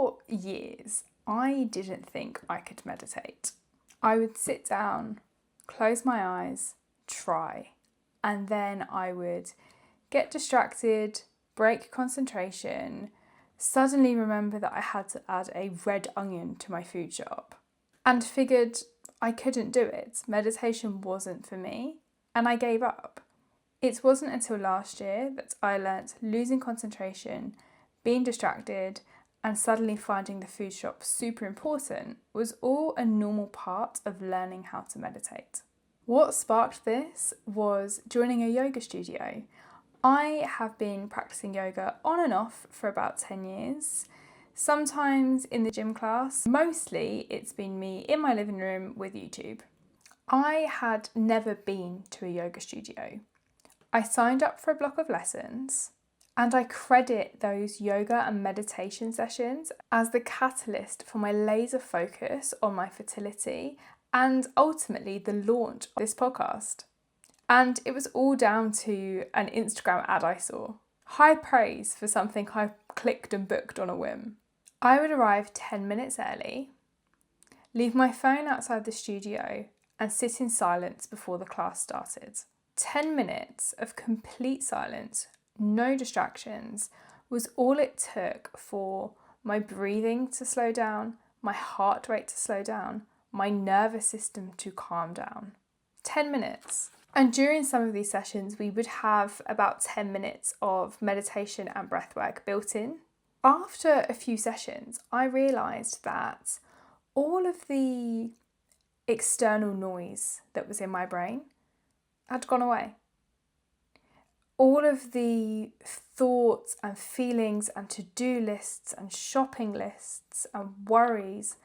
For years, I didn't think I could meditate. I would sit down, close my eyes, try, and then I would get distracted, break concentration, suddenly remember that I had to add a red onion to my food shop, and figured I couldn't do it. Meditation wasn't for me, and I gave up. It wasn't until last year that I learnt losing concentration, being distracted, and suddenly finding the food shop super important was all a normal part of learning how to meditate. What sparked this was joining a yoga studio. I have been practicing yoga on and off for about 10 years, sometimes in the gym class. Mostly it's been me in my living room with YouTube. I had never been to a yoga studio. I signed up for a block of lessons, and I credit those yoga and meditation sessions as the catalyst for my laser focus on my fertility and ultimately the launch of this podcast. And it was all down to an Instagram ad I saw. High praise for something I clicked and booked on a whim. I would arrive 10 minutes early, leave my phone outside the studio, and sit in silence before the class started. 10 minutes of complete silence, no distractions, was all it took for my breathing to slow down, my heart rate to slow down, my nervous system to calm down. 10 minutes. And during some of these sessions, we would have about 10 minutes of meditation and breathwork built in. After a few sessions, I realised that all of the external noise that was in my brain had gone away. All of the thoughts and feelings and to-do lists and shopping lists and worries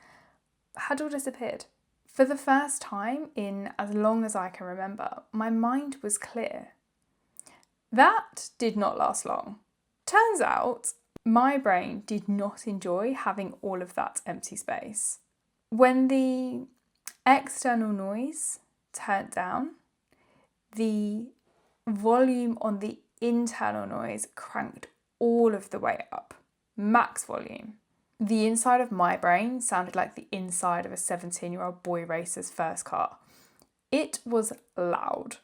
had all disappeared. For the first time in as long as I can remember, my mind was clear. That did not last long. Turns out, my brain did not enjoy having all of that empty space. When the external noise turned down, the volume on the internal noise cranked all of the way up, max volume. The inside of my brain sounded like the inside of a 17-year-old boy racer's first car. It was loud.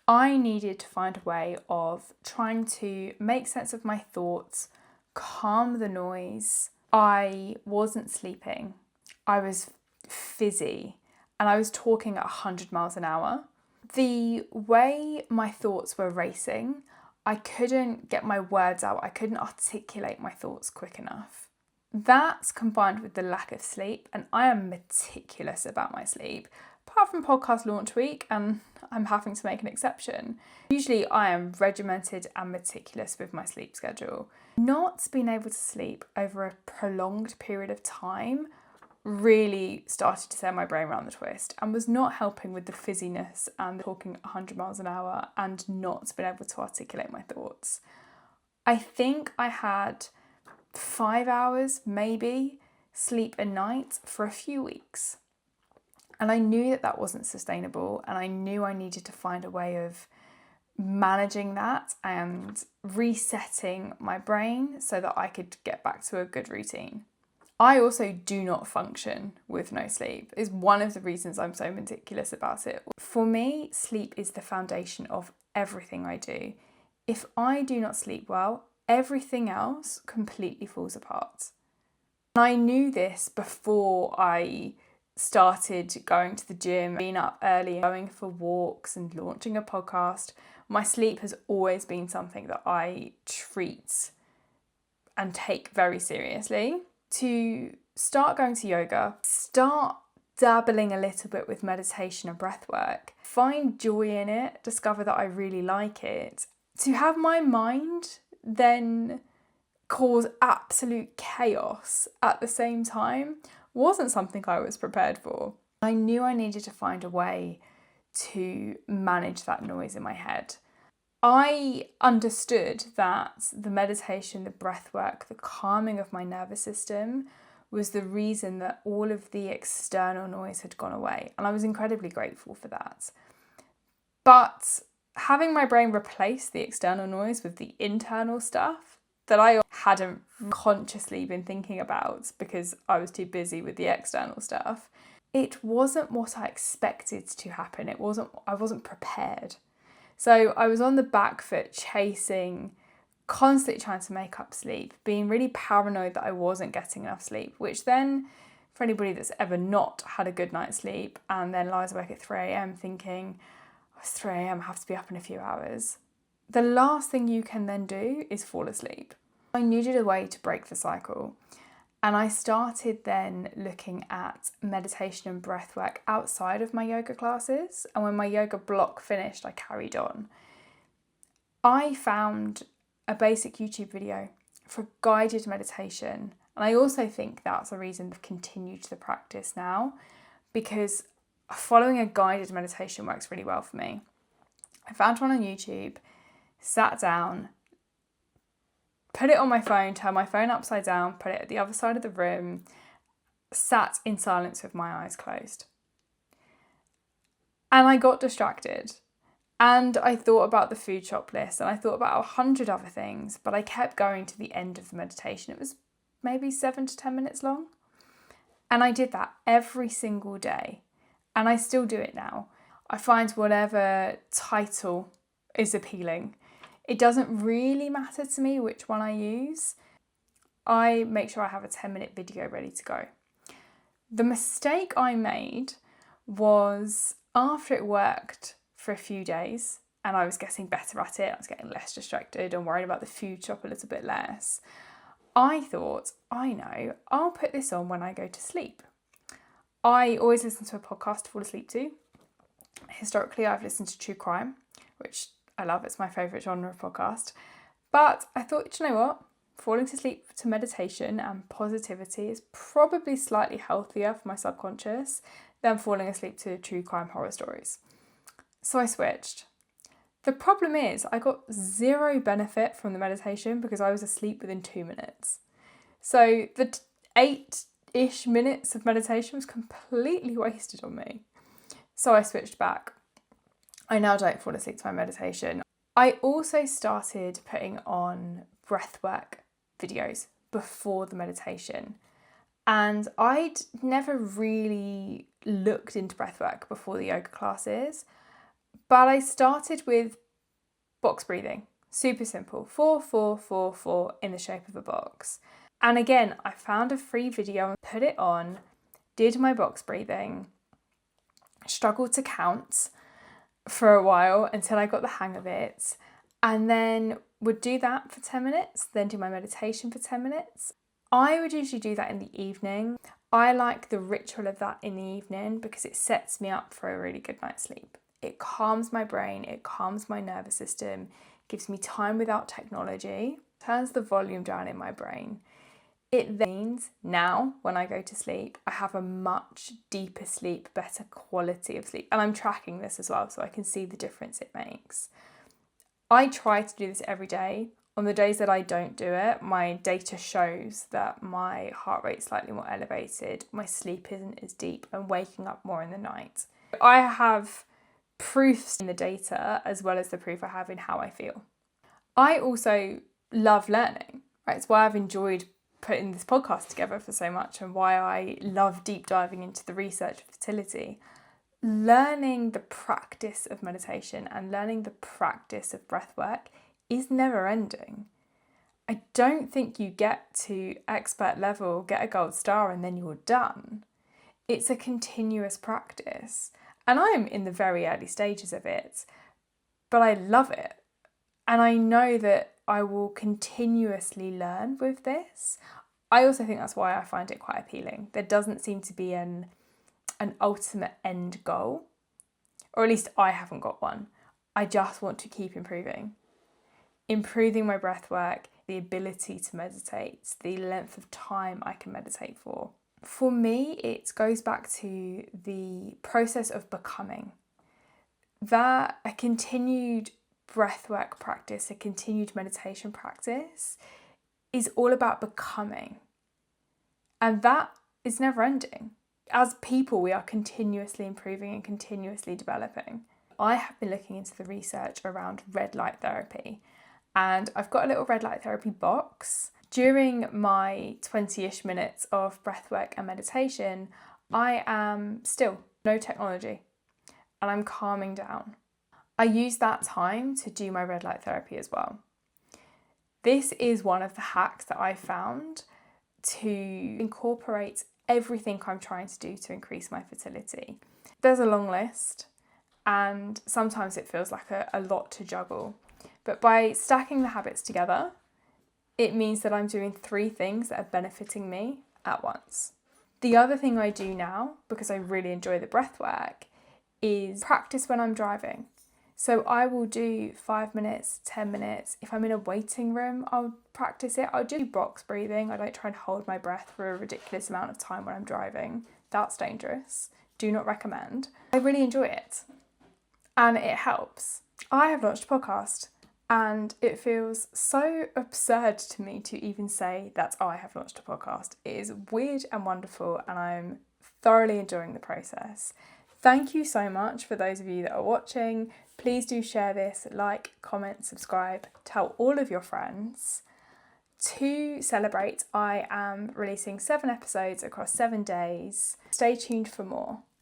I needed to find a way of trying to make sense of my thoughts, calm the noise. I wasn't sleeping. I was fizzy, and I was talking at 100 miles an hour. The way my thoughts were racing, I couldn't get my words out. I couldn't articulate my thoughts quick enough. That combined with the lack of sleep, and I am meticulous about my sleep, apart from podcast launch week, and I'm having to make an exception. Usually I am regimented and meticulous with my sleep schedule. Not being able to sleep over a prolonged period of time really started to send my brain around the twist and was not helping with the fizziness and talking 100 miles an hour and not being able to articulate my thoughts. I think I had 5 hours, maybe, sleep a night for a few weeks. And I knew that that wasn't sustainable, and I knew I needed to find a way of managing that and resetting my brain so that I could get back to a good routine. I also do not function with no sleep. Is one of the reasons I'm so meticulous about it. For me, sleep is the foundation of everything I do. If I do not sleep well, everything else completely falls apart. And I knew this before I started going to the gym, being up early, going for walks and launching a podcast. My sleep has always been something that I treat and take very seriously. To start going to yoga, start dabbling a little bit with meditation and breath work, find joy in it, discover that I really like it. To have my mind then cause absolute chaos at the same time wasn't something I was prepared for. I knew I needed to find a way to manage that noise in my head. I understood that the meditation, the breath work, the calming of my nervous system was the reason that all of the external noise had gone away. And I was incredibly grateful for that. But having my brain replace the external noise with the internal stuff that I hadn't consciously been thinking about because I was too busy with the external stuff. It wasn't what I expected to happen. I wasn't prepared. So I was on the back foot chasing, constantly trying to make up sleep, being really paranoid that I wasn't getting enough sleep, which then, for anybody that's ever not had a good night's sleep and then lies awake at 3 a.m. thinking, oh, it's 3 a.m, I have to be up in a few hours. The last thing you can then do is fall asleep. I needed a way to break the cycle. And I started then looking at meditation and breathwork outside of my yoga classes. And when my yoga block finished, I carried on. I found a basic YouTube video for guided meditation. And I also think that's a reason I've continued the practice now, because following a guided meditation works really well for me. I found one on YouTube, sat down, put it on my phone, turn my phone upside down, put it at the other side of the room, sat in silence with my eyes closed. And I got distracted. And I thought about the food shop list and I thought about 100 other things, but I kept going to the end of the meditation. It was maybe 7 to 10 minutes long. And I did that every single day. And I still do it now. I find whatever title is appealing. It doesn't really matter to me which one I use. I make sure I have a 10-minute video ready to go. The mistake I made was, after it worked for a few days and I was getting better at it, I was getting less distracted and worried about the food shop a little bit less, I thought, I know, I'll put this on when I go to sleep. I always listen to a podcast to fall asleep to. Historically, I've listened to true crime, which I love. It's my favourite genre of podcast. But I thought, you know what? Falling to sleep to meditation and positivity is probably slightly healthier for my subconscious than falling asleep to true crime horror stories. So I switched. The problem is I got zero benefit from the meditation because I was asleep within 2 minutes. So the 8-ish minutes of meditation was completely wasted on me. So I switched back. I now don't fall asleep to my meditation. I also started putting on breathwork videos before the meditation. And I'd never really looked into breathwork before the yoga classes, but I started with box breathing. Super simple. 4, 4, 4, 4 in the shape of a box. And again, I found a free video and put it on, did my box breathing, struggled to count for a while until I got the hang of it, and then would do that for 10 minutes, then do my meditation for 10 minutes. I would usually do that in the evening. I like the ritual of that in the evening because it sets me up for a really good night's sleep. It calms my brain, it calms my nervous system, gives me time without technology, turns the volume down in my brain. It then means now, when I go to sleep, I have a much deeper sleep, better quality of sleep. And I'm tracking this as well, so I can see the difference it makes. I try to do this every day. On the days that I don't do it, my data shows that my heart rate's slightly more elevated, my sleep isn't as deep, I'm waking up more in the night. I have proofs in the data as well as the proof I have in how I feel. I also love learning, right? It's why I've enjoyed putting this podcast together for so much and why I love deep diving into the research of fertility. Learning the practice of meditation and learning the practice of breathwork is never ending. I don't think you get to expert level, get a gold star and then you're done. It's a continuous practice. And I'm in the very early stages of it, but I love it. And I know that I will continuously learn with this. I also think that's why I find it quite appealing. There doesn't seem to be an ultimate end goal, or at least I haven't got one. I just want to keep improving. Improving my breath work, the ability to meditate, the length of time I can meditate for. For me, it goes back to the process of becoming. That a continued breathwork practice, a continued meditation practice is all about becoming. And that is never ending. As people, we are continuously improving and continuously developing. I have been looking into the research around red light therapy, and I've got a little red light therapy box. During my 20-ish minutes of breathwork and meditation, I am still, no technology, and I'm calming down. I use that time to do my red light therapy as well. This is one of the hacks that I found to incorporate everything I'm trying to do to increase my fertility. There's a long list, and sometimes it feels like a lot to juggle. But by stacking the habits together, it means that I'm doing 3 things that are benefiting me at once. The other thing I do now, because I really enjoy the breath work, is practice when I'm driving. So I will do 5 minutes, 10 minutes. If I'm in a waiting room, I'll practice it. I'll do box breathing. I don't try and hold my breath for a ridiculous amount of time when I'm driving. That's dangerous. Do not recommend. I really enjoy it, and it helps. I have launched a podcast, and it feels so absurd to me to even say that I have launched a podcast. It is weird and wonderful, and I'm thoroughly enjoying the process. Thank you so much for those of you that are watching. Please do share this, like, comment, subscribe, tell all of your friends. To celebrate, I am releasing 7 episodes across 7 days. Stay tuned for more.